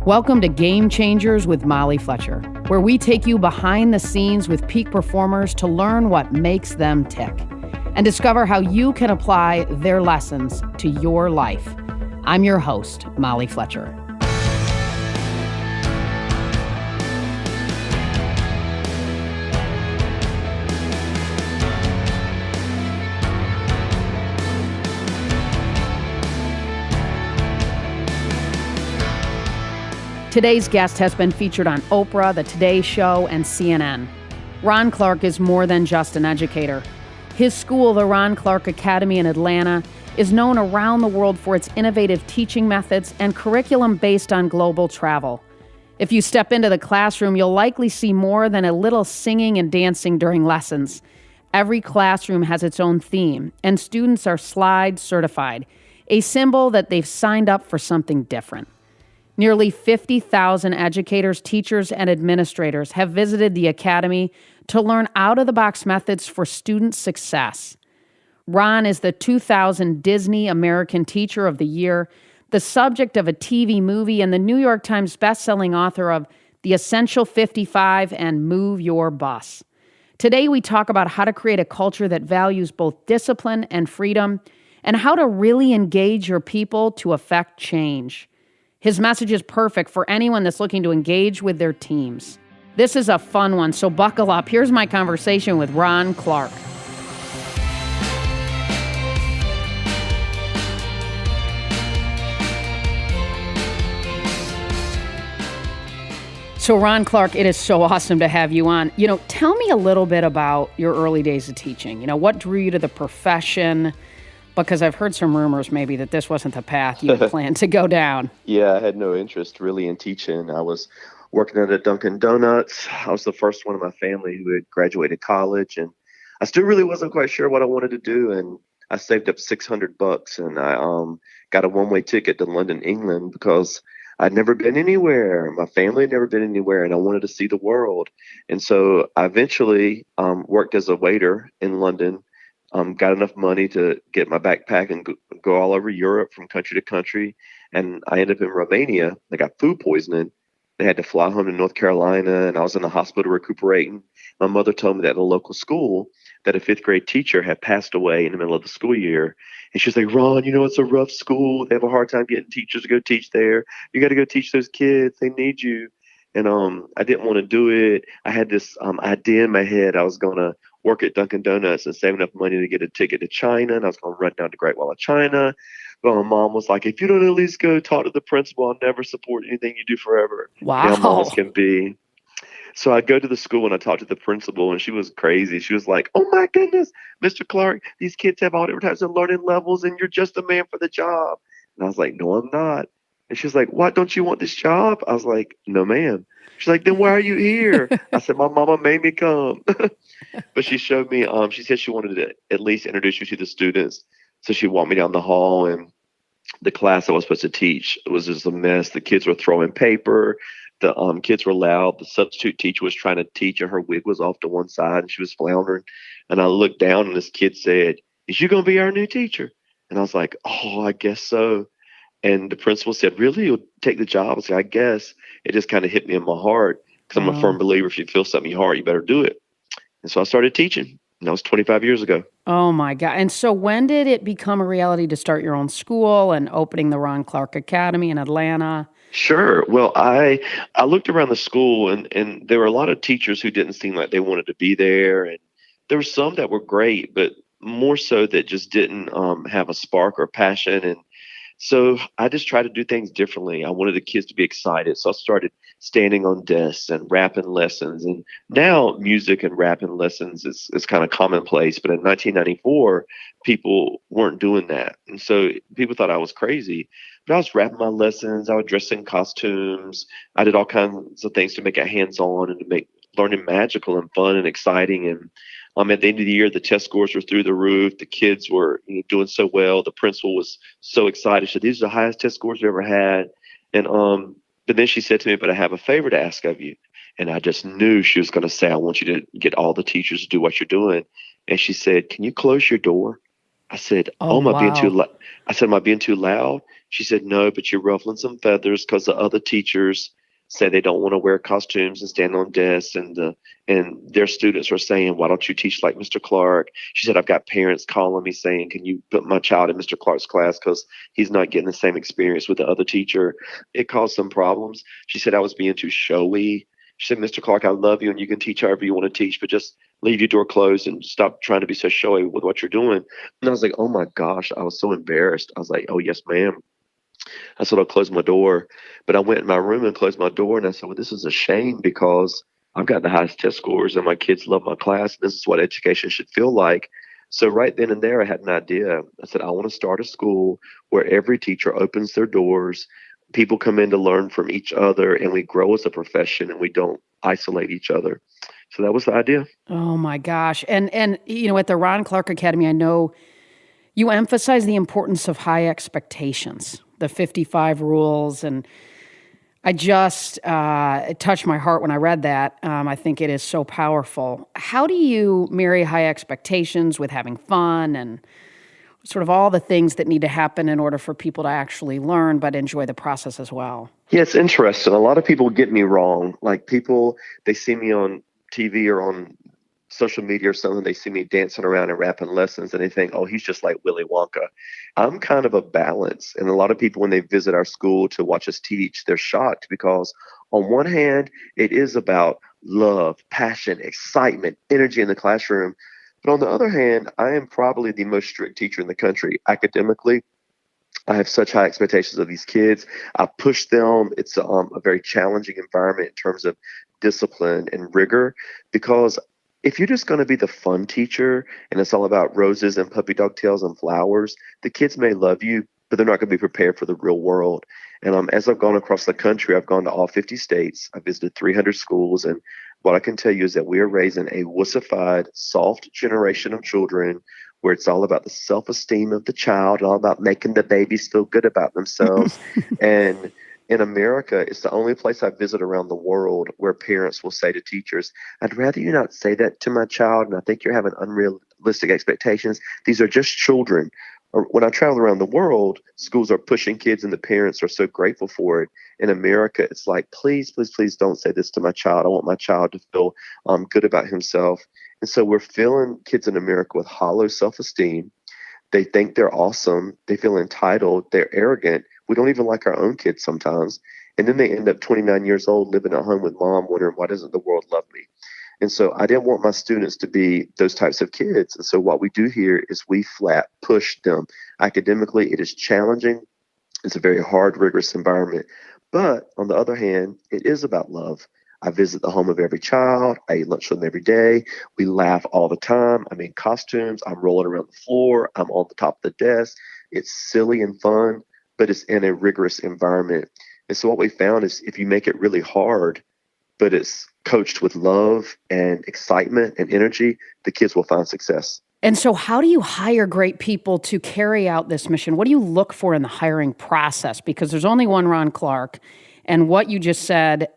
Welcome to Game Changers with Molly Fletcher, where we take you behind the scenes with peak performers to learn what makes them tick and discover how you can apply their lessons to your life. I'm your host, Molly Fletcher. Today's guest has been featured on Oprah, The Today Show, and CNN. Ron Clark is more than just an educator. His school, the Ron Clark Academy in Atlanta, is known around the world for its innovative teaching methods and curriculum based on global travel. If you step into the classroom, you'll likely see more than a little singing and dancing during lessons. Every classroom has its own theme, and students are slide certified, a symbol that they've signed up for something different. Nearly 50,000 educators, teachers, and administrators have visited the Academy to learn out-of-the-box methods for student success. Ron is the 2000 Disney American Teacher of the Year, the subject of a TV movie, and the New York Times bestselling author of The Essential 55 and Move Your Bus. Today, we talk about how to create a culture that values both discipline and freedom, and how to really engage your people to affect change. His message is perfect for anyone that's looking to engage with their teams. This is a fun one, so buckle up. Here's my conversation with Ron Clark. So Ron Clark, it is so awesome to have you on. Tell me a little bit about your early days of teaching. What drew you to the profession? Because I've heard some rumors maybe that this wasn't the path you planned to go down. Yeah, I had no interest really in teaching. I was working at a Dunkin' Donuts. I was the first one in my family who had graduated college, and I still really wasn't quite sure what I wanted to do. And I saved up $600 and I got a one-way ticket to London, England, because I'd never been anywhere. My family had never been anywhere, and I wanted to see the world. And so I eventually worked as a waiter in London. Got enough money to get my backpack and go all over Europe from country to country. And I ended up in Romania. I got food poisoning. They had to fly home to North Carolina, and I was in the hospital recuperating. My mother told me that at a local school that a fifth grade teacher had passed away in the middle of the school year. And she was like, Ron, it's a rough school. They have a hard time getting teachers to go teach there. You got to go teach those kids. They need you. And I didn't want to do it. I had this idea in my head. I was going to work at Dunkin' Donuts and save enough money to get a ticket to China, and I was going to run down to Great Wall of China. But my mom was like, if you don't at least go talk to the principal, I'll never support anything you do forever. Wow. How moms can be. So I go to the school and I talked to the principal, and she was crazy. She was like, oh my goodness, Mr. Clark, these kids have all different types of learning levels, and you're just the man for the job. And I was like, no, I'm not. And she was like, what, don't you want this job? I was like, no, ma'am. She's like, then why are you here? I said, my mama made me come. But she showed me, she said she wanted to at least introduce you to the students. So she walked me down the hall, and the class I was supposed to teach, it was just a mess. The kids were throwing paper. The kids were loud. The substitute teacher was trying to teach, and her wig was off to one side, and she was floundering. And I looked down, and this kid said, is you going to be our new teacher? And I was like, oh, I guess so. And the principal said, really? You'll take the job? I said, I guess. It just kind of hit me in my heart, because I'm a firm believer, if you feel something in your heart, you better do it. And so I started teaching, and that was 25 years ago. Oh, my God. And so when did it become a reality to start your own school and opening the Ron Clark Academy in Atlanta? Sure. Well, I looked around the school, and there were a lot of teachers who didn't seem like they wanted to be there. And there were some that were great, but more so that just didn't have a spark or passion. And so I just tried to do things differently. I wanted the kids to be excited. So I started standing on desks and rapping lessons. And now music and rapping lessons is kind of commonplace. But in 1994, people weren't doing that. And so people thought I was crazy. But I was rapping my lessons. I would dress in costumes. I did all kinds of things to make it hands-on and to make learning magical and fun and exciting. And at the end of the year, the test scores were through the roof. The kids were doing so well. The principal was so excited. She said, these are the highest test scores we ever had. And but then she said to me, but I have a favor to ask of you. And I just knew she was going to say, I want you to get all the teachers to do what you're doing. And she said, can you close your door? I said, Oh, "Oh, am I being too wow. loud?" I said, "Am I being too loud?" She said, "No, but you're ruffling some feathers because the other teachers say they don't want to wear costumes and stand on desks, and their students are saying, 'Why don't you teach like Mr. Clark?'" She said, "I've got parents calling me saying, 'Can you put my child in Mr. Clark's class because he's not getting the same experience with the other teacher?'" It caused some problems. She said I was being too showy. She said, "Mr. Clark, I love you and you can teach however you want to teach, but just leave your door closed and stop trying to be so showy with what you're doing." And I was like, "Oh my gosh," I was so embarrassed. I was like, "Oh, yes, ma'am." I said, "I'll close my door." But I went in my room and closed my door, and I said, "Well, this is a shame because I've got the highest test scores and my kids love my class. This is what education should feel like." So right then and there, I had an idea. I said, "I want to start a school where every teacher opens their doors. People come in to learn from each other, and we grow as a profession, and we don't isolate each other." So that was the idea. Oh my gosh. And at the Ron Clark Academy, I know you emphasize the importance of high expectations, the 55 rules, and I just it touched my heart when I read that. I think it is so powerful. How do you marry high expectations with having fun and sort of all the things that need to happen in order for people to actually learn but enjoy the process as well? Yeah, it's interesting. A lot of people get me wrong. Like people, they see me on TV or on social media or something. They see me dancing around and rapping lessons, and they think, "Oh, he's just like Willy Wonka." I'm kind of a balance, and a lot of people when they visit our school to watch us teach, they're shocked because on one hand, it is about love, passion, excitement, energy in the classroom. But on the other hand, I am probably the most strict teacher in the country academically. I have such high expectations of these kids. I push them. It's a very challenging environment in terms of discipline and rigor because if you're just going to be the fun teacher and it's all about roses and puppy dog tails and flowers, the kids may love you, but they're not going to be prepared for the real world. And as I've gone across the country, I've gone to all 50 states. I visited 300 schools. And what I can tell you is that we are raising a wussified, soft generation of children where it's all about the self-esteem of the child, all about making the babies feel good about themselves. And in America, it's the only place I visit around the world where parents will say to teachers, "I'd rather you not say that to my child, and I think you're having unrealistic expectations. These are just children." Or when I travel around the world, schools are pushing kids and the parents are so grateful for it. In America, it's like, "Please, please, please don't say this to my child. I want my child to feel good about himself." And so we're filling kids in America with hollow self esteem. They think they're awesome. They feel entitled. They're arrogant. We don't even like our own kids sometimes. And then they end up 29 years old living at home with mom, wondering, "Why doesn't the world love me?" And so I didn't want my students to be those types of kids. And so what we do here is we flat push them. Academically, it is challenging. It's a very hard, rigorous environment. But on the other hand, it is about love. I visit the home of every child. I eat lunch with them every day. We laugh all the time. I'm in costumes. I'm rolling around the floor. I'm on the top of the desk. It's silly and fun, but it's in a rigorous environment. And so what we found is if you make it really hard, but it's coached with love and excitement and energy, the kids will find success. And so how do you hire great people to carry out this mission? What do you look for in the hiring process? Because there's only one Ron Clark, and what you just said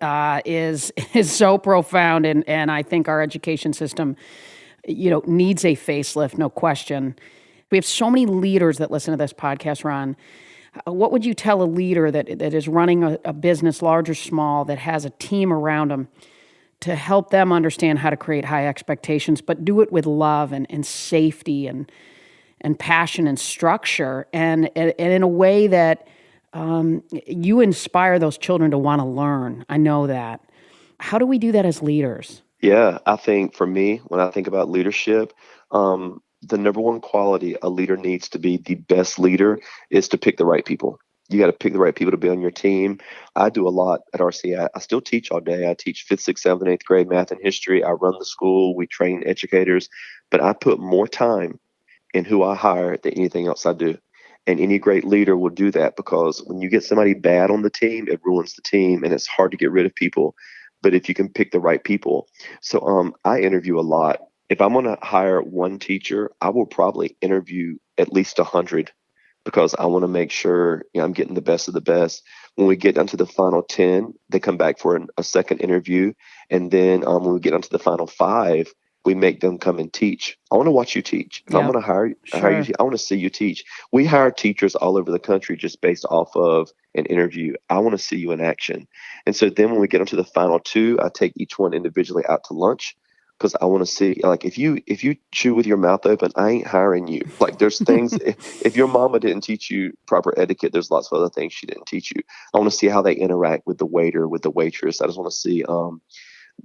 is is so profound, and I think our education system, needs a facelift, no question. We have so many leaders that listen to this podcast, Ron. What would you tell a leader that is running a business, large or small, that has a team around them to help them understand how to create high expectations, but do it with love and safety and passion and structure and in a way that you inspire those children to want to learn? I know that. How do we do that as leaders? Yeah, I think for me, when I think about leadership, the number one quality a leader needs to be the best leader is to pick the right people. You got to pick the right people to be on your team. I do a lot at RC. I still teach all day. I teach fifth, sixth, seventh, and eighth grade math and history. I run the school. We train educators, but I put more time in who I hire than anything else I do. And any great leader will do that because when you get somebody bad on the team, it ruins the team and it's hard to get rid of people. But if you can pick the right people. So I interview a lot. If I'm going to hire one teacher, I will probably interview at least 100 because I want to make sure I'm getting the best of the best. When we get down to the final 10, they come back for a second interview. And then when we get onto the final five, we make them come and teach. I want to watch you teach. If I'm Yep. going to hire you, Sure. I want to see you teach. We hire teachers all over the country just based off of an interview. I want to see you in action. And so then when we get into the final two, I take each one individually out to lunch because I want to see, like, if you chew with your mouth open, I ain't hiring you. Like, there's things, if your mama didn't teach you proper etiquette, there's lots of other things she didn't teach you. I want to see how they interact with the waiter, with the waitress. I just want to see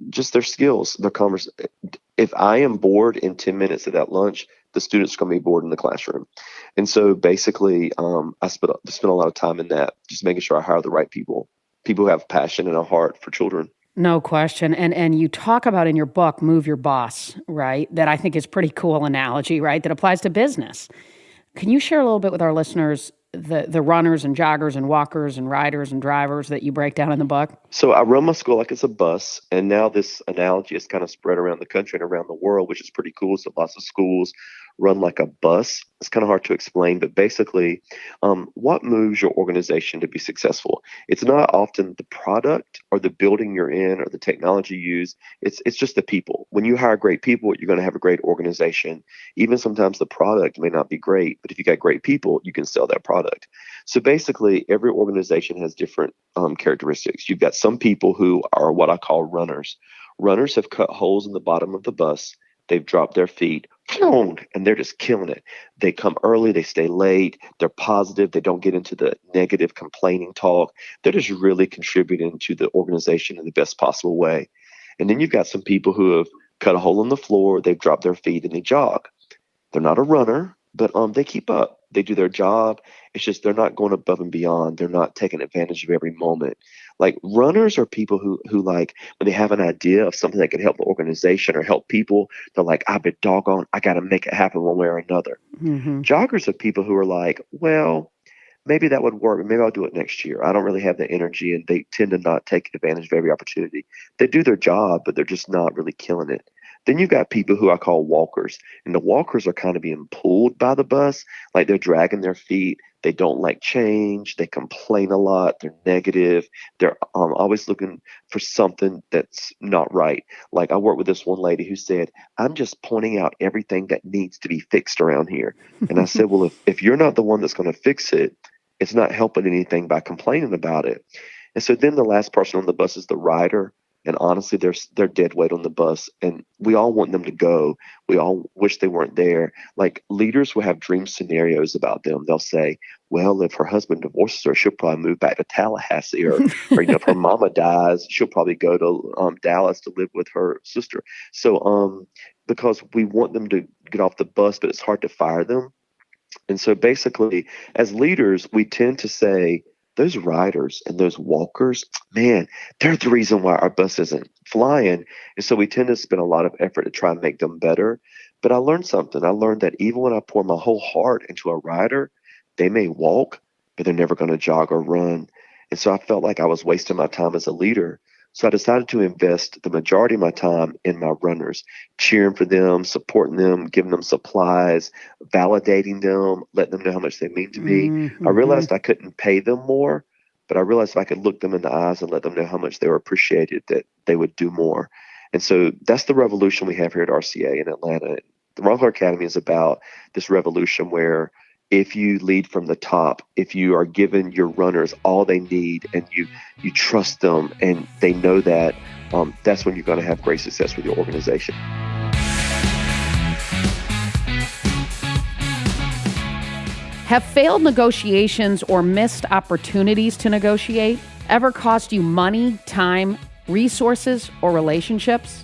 just their skills, their conversation. If I am bored in 10 minutes of that lunch, the students are going to be bored in the classroom. And so basically, I spent a lot of time in that, just making sure I hire the right people who have passion and a heart for children. No question. And you talk about in your book, Move Your Boss, right? That I think is pretty cool analogy, right? That applies to business. Can you share a little bit with our listeners the runners and joggers and walkers and riders and drivers that you break down in the book? So I run my school like it's a bus, and now this analogy is kind of spread around the country and around the world, which is pretty cool. So lots of schools run like a bus. It's kind of hard to explain, but basically, what moves your organization to be successful? It's not often the product or the building you're in or the technology you use. It's just the people. When you hire great people, you're going to have a great organization. Even sometimes the product may not be great, but if you got great people, you can sell that product. So basically, every organization has different characteristics. You've got some people who are what I call runners. Runners have cut holes in the bottom of the bus. They've dropped their feet, and they're just killing it. They come early, they stay late, they're positive, they don't get into the negative complaining talk. They're just really contributing to the organization in the best possible way. And then you've got some people who have cut a hole in the floor, they've dropped their feet, and they jog. They're not a runner, but they keep up. They do their job. It's just they're not going above and beyond. They're not taking advantage of every moment. Like, runners are people who like, when they have an idea of something that can help the organization or help people, they're like, I've been doggone, I got to make it happen one way or another. Mm-hmm. Joggers are people who are like, well, maybe that would work, but maybe I'll do it next year. I don't really have the energy, and they tend to not take advantage of every opportunity. They do their job, but they're just not really killing it. Then you've got people who I call walkers, and the walkers are kind of being pulled by the bus, like they're dragging their feet. They don't like change. They complain a lot. They're negative. They're always looking for something that's not right. Like, I worked with this one lady who said, I'm just pointing out everything that needs to be fixed around here. And I said, well, if you're not the one that's going to fix it, it's not helping anything by complaining about it. And so then the last person on the bus is the rider. And honestly, they're dead weight on the bus, and we all want them to go. We all wish they weren't there. Like, leaders will have dream scenarios about them. They'll say, well, if her husband divorces her, she'll probably move back to Tallahassee, or if her mama dies, she'll probably go to Dallas to live with her sister. So because we want them to get off the bus, but it's hard to fire them. And so basically, as leaders, we tend to say, those riders and those walkers, man, they're the reason why our bus isn't flying. And so we tend to spend a lot of effort to try and make them better. But I learned something. I learned that even when I pour my whole heart into a rider, they may walk, but they're never going to jog or run. And so I felt like I was wasting my time as a leader. So I decided to invest the majority of my time in my runners, cheering for them, supporting them, giving them supplies, validating them, letting them know how much they mean to me. Mm-hmm. I realized I couldn't pay them more, but I realized if I could look them in the eyes and let them know how much they were appreciated, that they would do more. And so that's the revolution we have here at RCA in Atlanta. The Ron Clark Academy is about this revolution where if you lead from the top, if you are giving your runners all they need and you trust them and they know that, that's when you're going to have great success with your organization. Have failed negotiations or missed opportunities to negotiate ever cost you money, time, resources, or relationships?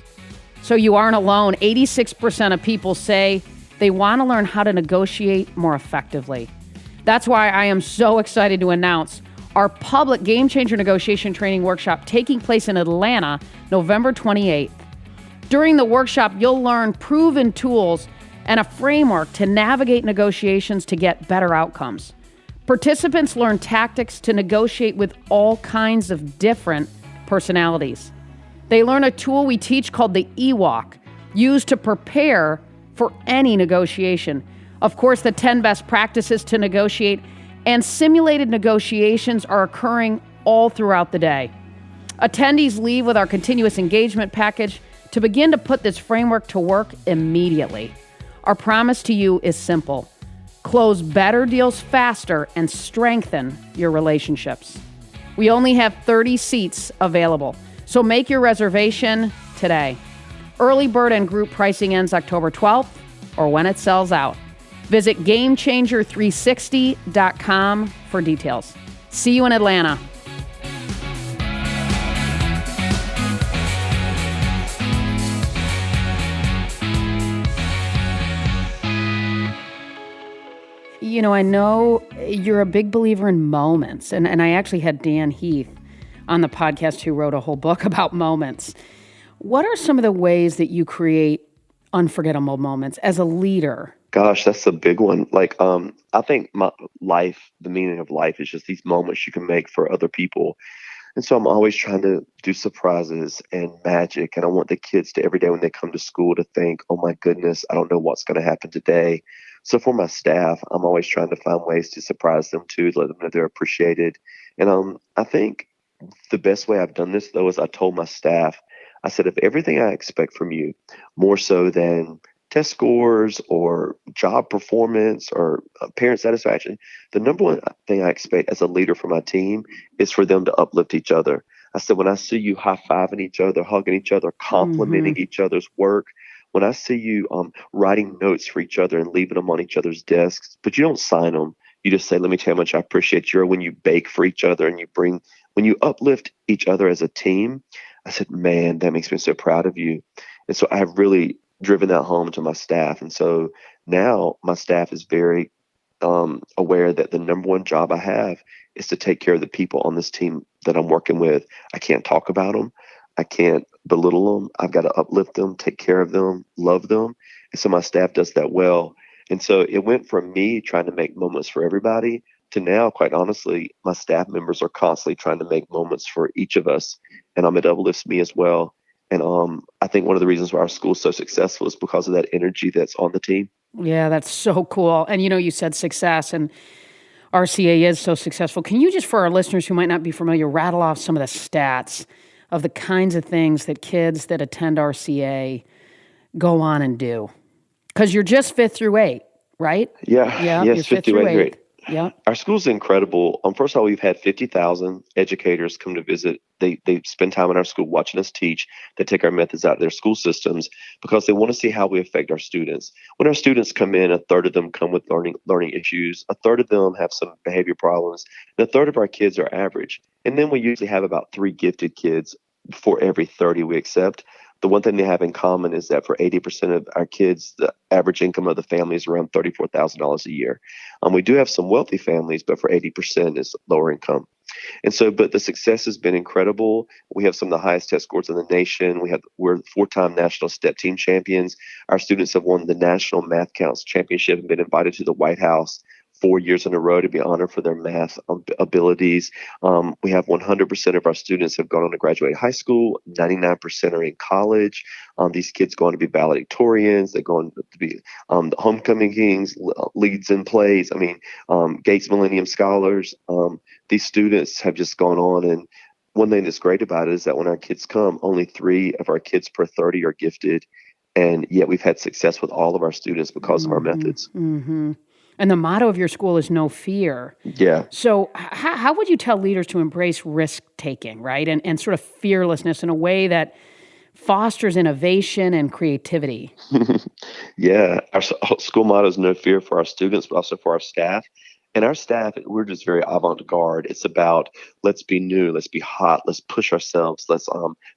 So you aren't alone. 86% of people say they want to learn how to negotiate more effectively. That's why I am so excited to announce our public Game Changer Negotiation Training Workshop taking place in Atlanta, November 28th. During the workshop, you'll learn proven tools and a framework to navigate negotiations to get better outcomes. Participants learn tactics to negotiate with all kinds of different personalities. They learn a tool we teach called the EWalk, used to prepare for any negotiation. Of course, the 10 best practices to negotiate and simulated negotiations are occurring all throughout the day. Attendees leave with our continuous engagement package to begin to put this framework to work immediately. Our promise to you is simple: close better deals faster and strengthen your relationships. We only have 30 seats available, so make your reservation today. Early bird and group pricing ends October 12th or when it sells out. Visit GameChanger360.com for details. See you in Atlanta. You know, I know you're a big believer in moments, and I actually had Dan Heath on the podcast who wrote a whole book about moments. What are some of the ways that you create unforgettable moments as a leader? Gosh, that's a big one. I think the meaning of life is just these moments you can make for other people. And so I'm always trying to do surprises and magic. And I want the kids to every day when they come to school to think, oh my goodness, I don't know what's going to happen today. So for my staff, I'm always trying to find ways to surprise them too, to let them know they're appreciated. And I think the best way I've done this, though, is I told my staff, I said, if everything I expect from you, more so than test scores or job performance or parent satisfaction, the number one thing I expect as a leader for my team is for them to uplift each other. I said, when I see you high-fiving each other, hugging each other, complimenting each other's work, when I see you writing notes for each other and leaving them on each other's desks, but you don't sign them. You just say, let me tell you how much I appreciate you. Or when you bake for each other and when you uplift each other as a team, I said, man, that makes me so proud of you. And so I've really driven that home to my staff. And so now my staff is very aware that the number one job I have is to take care of the people on this team that I'm working with. I can't talk about them. I can't belittle them. I've got to uplift them, take care of them, love them. And so my staff does that well. And so it went from me trying to make moments for everybody to now, quite honestly, my staff members are constantly trying to make moments for each of us. And it uplifts me as well. And I think one of the reasons why our school is so successful is because of that energy that's on the team. Yeah, that's so cool. And you said success, and RCA is so successful. Can you just, for our listeners who might not be familiar, rattle off some of the stats of the kinds of things that kids that attend RCA go on and do? Because you're just 5th through 8, right? Yeah. Yes, 5th through 8th grade. Yeah. Our school's incredible. First of all, we've had 50,000 educators come to visit. They spend time in our school watching us teach. They take our methods out of their school systems because they want to see how we affect our students. When our students come in, a third of them come with learning issues. A third of them have some behavior problems. And a third of our kids are average. And then we usually have about 3 gifted kids for every 30 we accept. The one thing they have in common is that for 80% of our kids, the average income of the family is around $34,000 a year. We do have some wealthy families, but for 80% is lower income. And so, but the success has been incredible. We have some of the highest test scores in the nation. We're 4-time national STEP team champions. Our students have won the National Math Counts Championship and been invited to the White House 4 years in a row to be honored for their math abilities. We have 100% of our students have gone on to graduate high school. 99% are in college. These kids go on to be valedictorians. They go on to be the homecoming kings, leads in plays. Gates Millennium Scholars. These students have just gone on. And one thing that's great about it is that when our kids come, only 3 of our kids per 30 are gifted. And yet we've had success with all of our students because of our methods. Mm-hmm. And the motto of your school is no fear. Yeah. So how would you tell leaders to embrace risk-taking, right? And sort of fearlessness in a way that fosters innovation and creativity? Yeah. Our school motto is no fear for our students, but also for our staff. And our staff, we're just very avant-garde. It's about let's be new, let's be hot, let's push ourselves, let's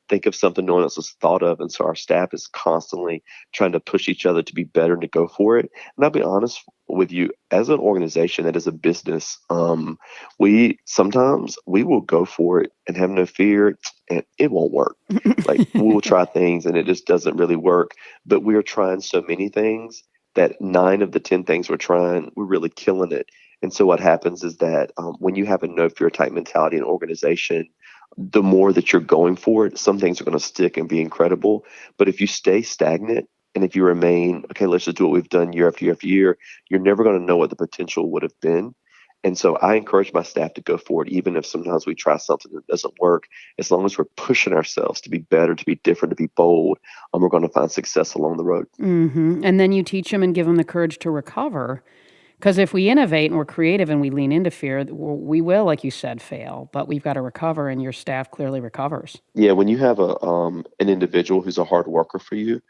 think of something no one else has thought of. And so our staff is constantly trying to push each other to be better and to go for it. And I'll be honest with you, as an organization that is a business, we will go for it and have no fear, and it won't work. We'll try things and it just doesn't really work. But we are trying so many things that 9 of the 10 things we're trying, we're really killing it. And so what happens is that when you have a no fear type mentality in an organization, the more that you're going for it, some things are going to stick and be incredible. But if you stay stagnant and if you remain, okay, let's just do what we've done year after year after year, you're never going to know what the potential would have been. And so I encourage my staff to go for it, even if sometimes we try something that doesn't work. As long as we're pushing ourselves to be better, to be different, to be bold, we're going to find success along the road. And then you teach them and give them the courage to recover. Because if we innovate and we're creative and we lean into fear, we will, like you said, fail. But we've got to recover, and your staff clearly recovers. Yeah, when you have an individual who's a hard worker for you,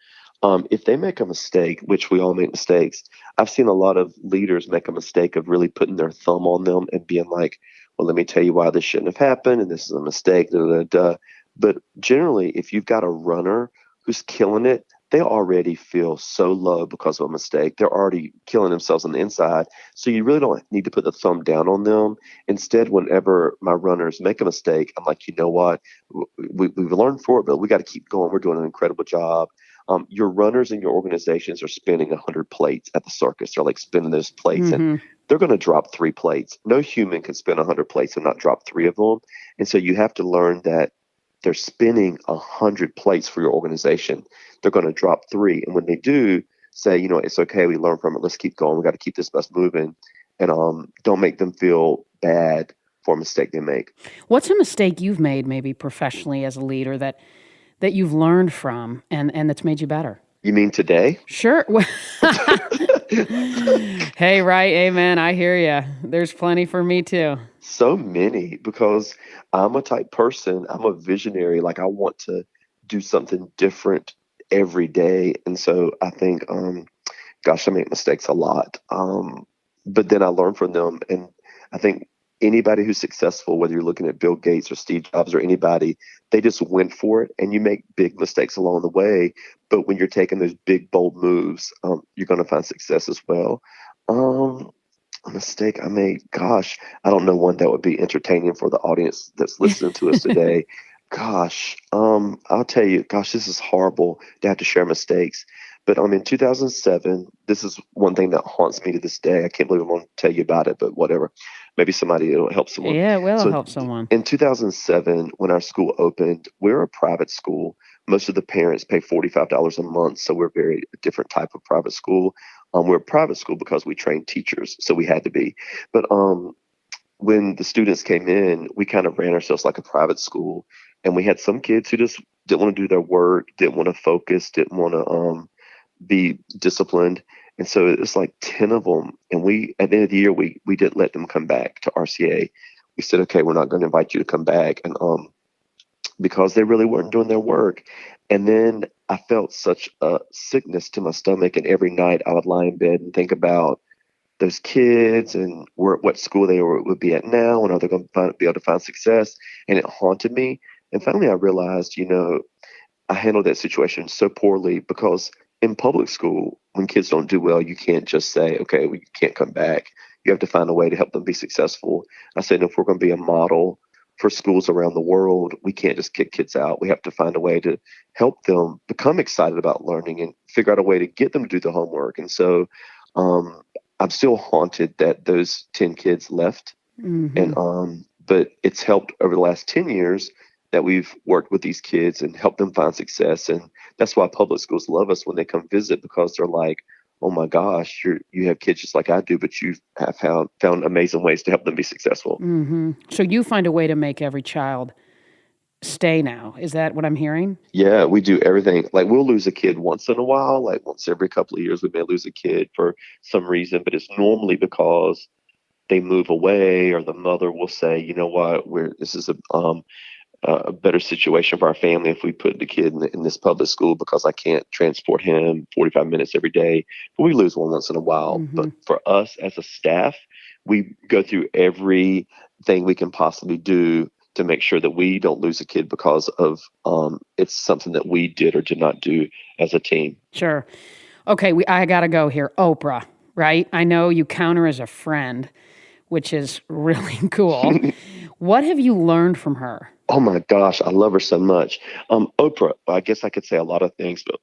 if they make a mistake, which we all make mistakes, I've seen a lot of leaders make a mistake of really putting their thumb on them and being like, well, let me tell you why this shouldn't have happened, and this is a mistake, da, da, da, da. But generally, if you've got a runner who's killing it, they already feel so low because of a mistake. They're already killing themselves on the inside. So you really don't need to put the thumb down on them. Instead, whenever my runners make a mistake, I'm like, you know what? We've learned for it, but we got to keep going. We're doing an incredible job. Your runners in your organizations are spinning 100 plates at the circus. They're like spinning those plates, and they're going to drop 3 plates. No human can spin 100 plates and not drop 3 of them. And so you have to learn that they're spinning 100 plates for your organization. They're going to drop 3. And when they do, say, you know, it's okay. We learn from it. Let's keep going. We got to keep this bus moving. And don't make them feel bad for a mistake they make. What's a mistake you've made maybe professionally as a leader that you've learned from and that's made you better? You mean today? Sure. Hey, right. Amen. I hear you. There's plenty for me too. So many, because I'm a type person. I'm a visionary. Like, I want to do something different every day. And so I think, gosh, I make mistakes a lot. But then I learn from them. And I think anybody who's successful, whether you're looking at Bill Gates or Steve Jobs or anybody, they just went for it, and you make big mistakes along the way. But when you're taking those big, bold moves, you're going to find success as well. A mistake I made, gosh, I don't know one that would be entertaining for the audience that's listening to us today. Gosh, I'll tell you, gosh, this is horrible to have to share mistakes. But in 2007, this is one thing that haunts me to this day. I can't believe I'm going to tell you about it, but whatever. Maybe it'll help someone. Yeah, it will help someone. In 2007, when our school opened, we're a private school. Most of the parents pay $45 a month, so we're a very different type of private school. We're a private school because we train teachers, so we had to be. But when the students came in, we kind of ran ourselves like a private school, and we had some kids who just didn't want to do their work, didn't want to focus, didn't want to be disciplined. And so it was like 10 of them. And at the end of the year, we didn't let them come back to RCA. We said, okay, we're not going to invite you to come back. And because they really weren't doing their work. And then I felt such a sickness to my stomach. And every night I would lie in bed and think about those kids and what school they would be at now, and are they going to be able to find success? And it haunted me. And finally I realized, I handled that situation so poorly, because in public school, when kids don't do well, you can't just say, okay, we can't come back. You have to find a way to help them be successful. I said, if we're going to be a model for schools around the world, we can't just kick kids out. We have to find a way to help them become excited about learning and figure out a way to get them to do the homework. And so I'm still haunted that those 10 kids left. And but it's helped over the last 10 years that we've worked with these kids and helped them find success. And that's why public schools love us when they come visit, because they're like, oh my gosh, you have kids just like I do, but you have found amazing ways to help them be successful. So you find a way to make every child stay now. Is that what I'm hearing? Yeah, we do everything. Like, we'll lose a kid once in a while, like once every couple of years, we may lose a kid for some reason, but it's normally because they move away, or the mother will say, you know what, this is a better situation for our family if we put the kid in this public school, because I can't transport him 45 minutes every day. But we lose one once in a while. But for us as a staff, we go through everything we can possibly do to make sure that we don't lose a kid because of it's something that we did or did not do as a team. Sure. Okay, I got to go here. Oprah, right? I know you count her as a friend, which is really cool. What have you learned from her? Oh my gosh, I love her so much. Oprah, I guess I could say a lot of things, but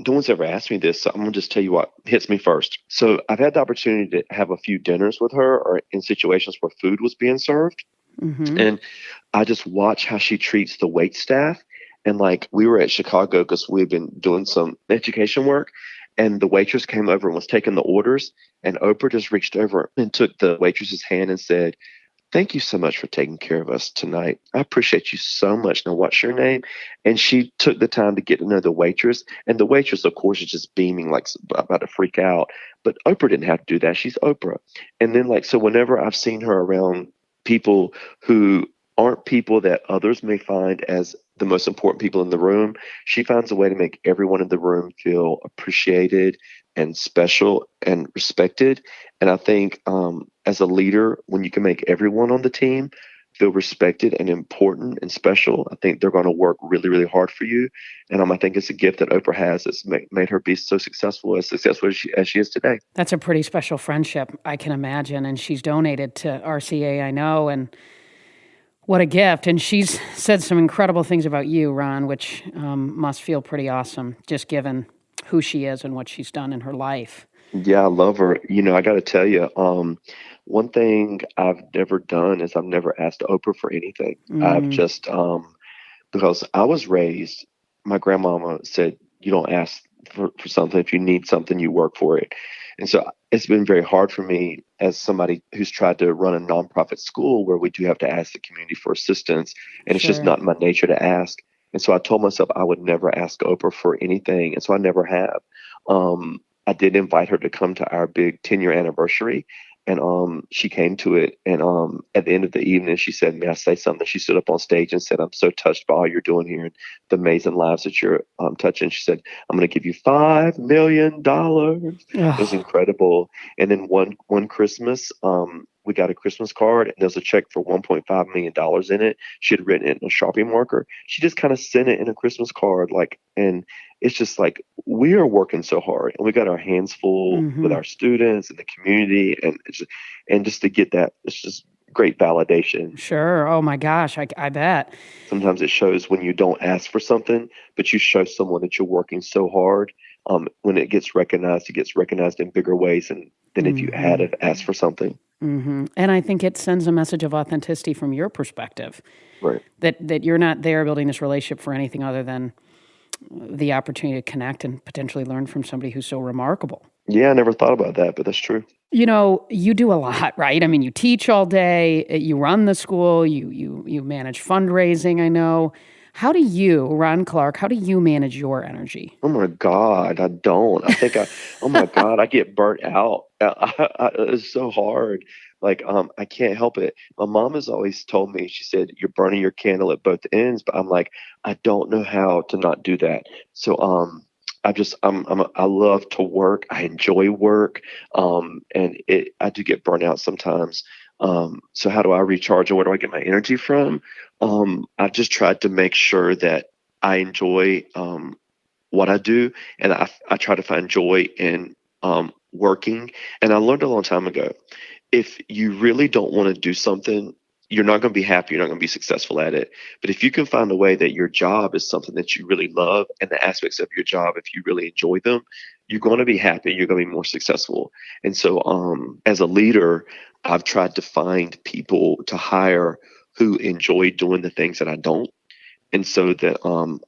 no one's ever asked me this, so I'm going to just tell you what hits me first. So I've had the opportunity to have a few dinners with her, or in situations where food was being served. And I just watch how she treats the wait staff. And like, we were at Chicago because we've been doing some education work. And the waitress came over and was taking the orders. And Oprah just reached over and took the waitress's hand and said, "Thank you so much for taking care of us tonight. I appreciate you so much. Now, what's your name?" And she took the time to get to know the waitress. And the waitress, of course, is just beaming, like about to freak out. But Oprah didn't have to do that. She's Oprah. And then, like, so whenever I've seen her around people who aren't people that others may find as the most important people in the room, she finds a way to make everyone in the room feel appreciated and special and respected. And I think as a leader, when you can make everyone on the team feel respected and important and special, I think they're going to work really, really hard for you. And I think it's a gift that Oprah has that's made her be so successful as she is today. That's a pretty special friendship, I can imagine. And she's donated to RCA, I know. And what a gift. And she's said some incredible things about you, Ron, which must feel pretty awesome, just given who she is and what she's done in her life. Yeah, I love her. I got to tell you, one thing I've never done is I've never asked Oprah for anything. I've just, because I was raised, my grandmama said, you don't ask for something. If you need something, you work for it. And so it's been very hard for me as somebody who's tried to run a nonprofit school where we do have to ask the community for assistance. And it's just Sure. not in my nature to ask. And so I told myself I would never ask Oprah for anything. And so I never have. I did invite her to come to our big 10-year anniversary. And she came to it. And at the end of the evening, she said, "May I say something?" She stood up on stage and said, "I'm so touched by all you're doing here and the amazing lives that you're touching." She said, "I'm going to give you $5 million." It was Ugh. incredible. And then one Christmas, we got a Christmas card and there's a check for $1.5 million in it. She had written it in a Sharpie marker. She just kind of sent it in a Christmas card, and it's just like we are working so hard and we got our hands full with our students and the community, and just to get that, it's just great validation. Sure. Oh my gosh, I bet. Sometimes it shows when you don't ask for something, but you show someone that you're working so hard. When it gets recognized in bigger ways than if you had have asked for something. And I think it sends a message of authenticity from your perspective, Right. that you're not there building this relationship for anything other than the opportunity to connect and potentially learn from somebody who's so remarkable. Yeah, I never thought about that, but that's true. You do a lot, right? I mean, you teach all day, you run the school, you manage fundraising, I know. How do you, Ron Clark, how do you manage your energy? Oh my God, I don't. Oh my God, I get burnt out. It's so hard. Like, I can't help it. My mom has always told me, she said, "You're burning your candle at both ends." But I'm like, I don't know how to not do that. So, I love to work. I enjoy work. I do get burnt out sometimes. So how do I recharge and where do I get my energy from? I've just tried to make sure that I enjoy, what I do, and I try to find joy in working. And I learned a long time ago, if you really don't want to do something, you're not going to be happy. You're not going to be successful at it. But if you can find a way that your job is something that you really love, and the aspects of your job, if you really enjoy them, you're going to be happy. You're going to be more successful. And so, as a leader, I've tried to find people to hire who enjoy doing the things that I don't, and so that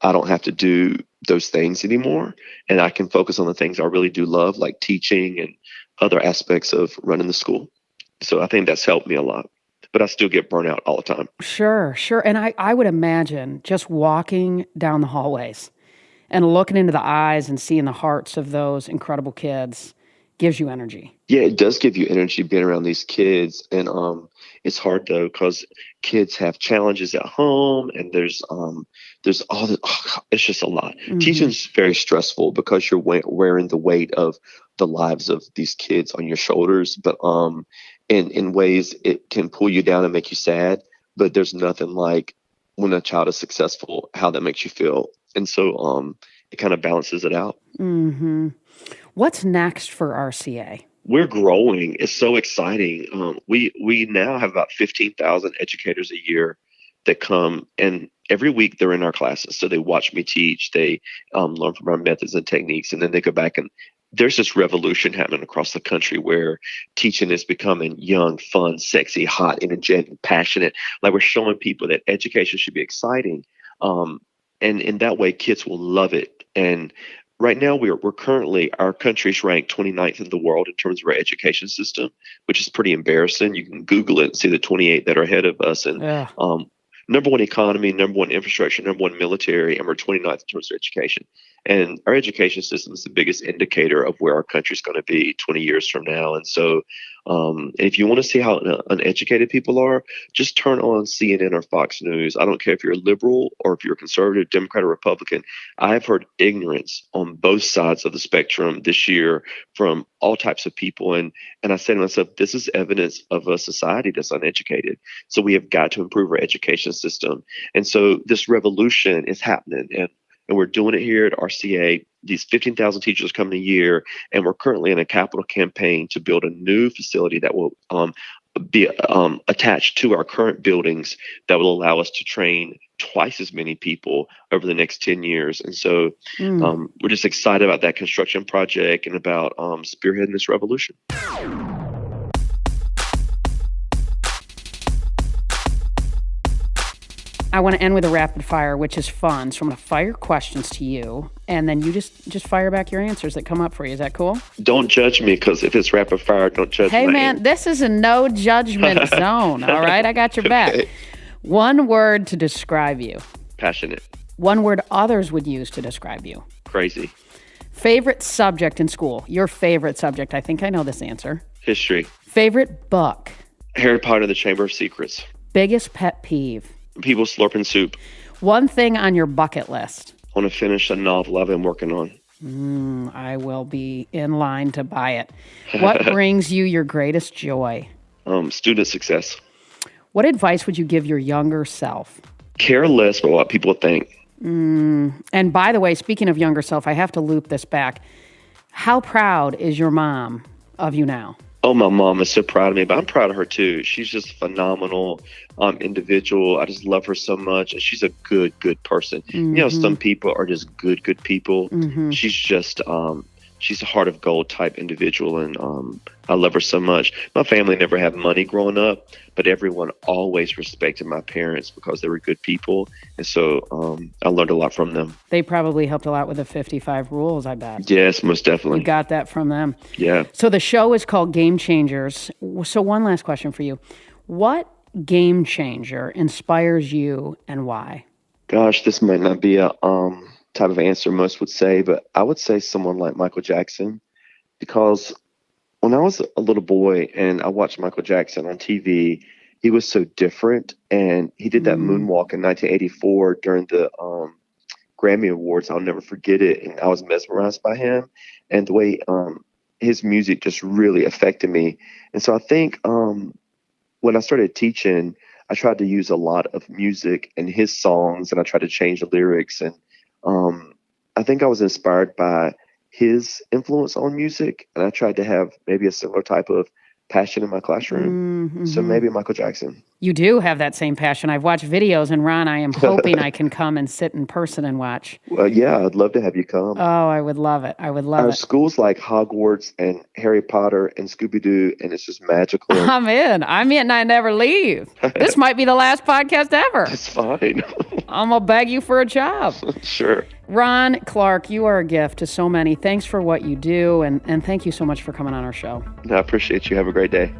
I don't have to do those things anymore, and I can focus on the things I really do love, like teaching and other aspects of running the school. So I think that's helped me a lot, but I still get burnt out all the time. Sure, sure. And I would imagine just walking down the hallways and looking into the eyes and seeing the hearts of those incredible kids gives you energy. Yeah, it does give you energy being around these kids, and it's hard though because kids have challenges at home, and there's all the it's just a lot. Teaching's very stressful because you're wearing the weight of the lives of these kids on your shoulders, but in ways it can pull you down and make you sad. But there's nothing like when a child is successful, how that makes you feel, and so it kind of balances it out. What's next for RCA? We're growing. It's so exciting. We now have about 15,000 educators a year that come, and every week they're in our classes. So they watch me teach. They learn from our methods and techniques, and then they go back, and there's this revolution happening across the country where teaching is becoming young, fun, sexy, hot, energetic, passionate. Like, we're showing people that education should be exciting. And in that way, kids will love it. And Right now, we're currently, our country's ranked 29th in the world in terms of our education system, which is pretty embarrassing. You can Google it and see the 28 that are ahead of us. And Yeah. number one economy, number one infrastructure, number one military, and we're 29th in terms of education. And our education system is the biggest indicator of where our country's going to be 20 years from now. And so, if you want to see how uneducated people are, just turn on CNN or Fox News. I don't care if you're a liberal or if you're a conservative, Democrat, or Republican. I have heard ignorance on both sides of the spectrum this year from all types of people. And I say to myself, this is evidence of a society that's uneducated. So we have got to improve our education system. And so this revolution is happening. And we're doing it here at RCA. These 15,000 teachers coming a year, and we're currently in a capital campaign to build a new facility that will be attached to our current buildings that will allow us to train twice as many people over the next 10 years. And so we're just excited about that construction project and about spearheading this revolution. I want to end with a rapid fire, which is fun. So I'm going to fire questions to you, and then you just fire back your answers that come up for you. Is that cool? Don't judge me, because if it's rapid fire, don't judge me. Hey, man, this is a no judgment zone, all right? I got your back. Okay. One word to describe you. Passionate. One word others would use to describe you. Crazy. Favorite subject in school. Your favorite subject. I think I know this answer. History. Favorite book. Harry Potter and the Chamber of Secrets. Biggest pet peeve. People slurping soup. One thing on your bucket list. I want to finish a novel I've been working on. I will be in line to buy it. What brings you your greatest joy? Student success. What advice would you give your younger self? Care less about what people think. And by the way, speaking of younger self, I have to loop this back. How proud is your mom of you now? Oh, my mom is so proud of me, but I'm proud of her too. She's just a phenomenal individual. I just love her so much. And she's a good person. Mm-hmm. You know, some people are just good people. Mm-hmm. She's just, she's a heart of gold type individual. And I love her so much. My family never had money growing up, but everyone always respected my parents because they were good people. And so I learned a lot from them. They probably helped a lot with the 55 rules, I bet. Yes, most definitely. You got that from them. Yeah. So the show is called Game Changers. So one last question for you. What game changer inspires you and why? Gosh, this might not be a type of answer most would say, but I would say someone like Michael Jackson, because when I was a little boy and I watched Michael Jackson on TV, he was so different, and he did that moonwalk in 1984 during the Grammy Awards. I'll never forget it, and I was mesmerized by him and the way his music just really affected me. And so I think when I started teaching, I tried to use a lot of music in his songs, and I tried to change the lyrics. And I think I was inspired by his influence on music, and I tried to have maybe a similar type of passion in my classroom. Mm-hmm. So maybe Michael Jackson. You do have that same passion. I've watched videos, and Ron, I am hoping I can come and sit in person and watch. Well, yeah, I'd love to have you come. Oh, I would love it. I would love Our it. schools like Hogwarts and Harry Potter and Scooby-Doo, and it's just magical. I'm in, and I never leave. This might be the last podcast ever. It's fine. I'm going to beg you for a job. Sure. Ron Clark, you are a gift to so many. Thanks for what you do, and thank you so much for coming on our show. I appreciate you. Have a great day.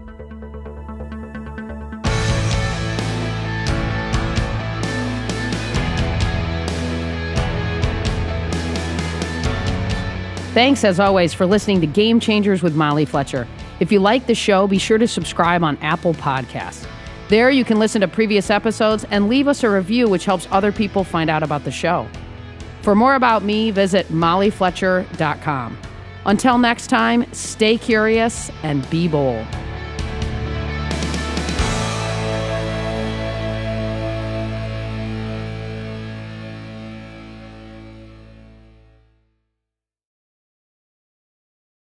Thanks, as always, for listening to Game Changers with Molly Fletcher. If you like the show, be sure to subscribe on Apple Podcasts. There you can listen to previous episodes and leave us a review, which helps other people find out about the show. For more about me, visit mollyfletcher.com. Until next time, stay curious and be bold.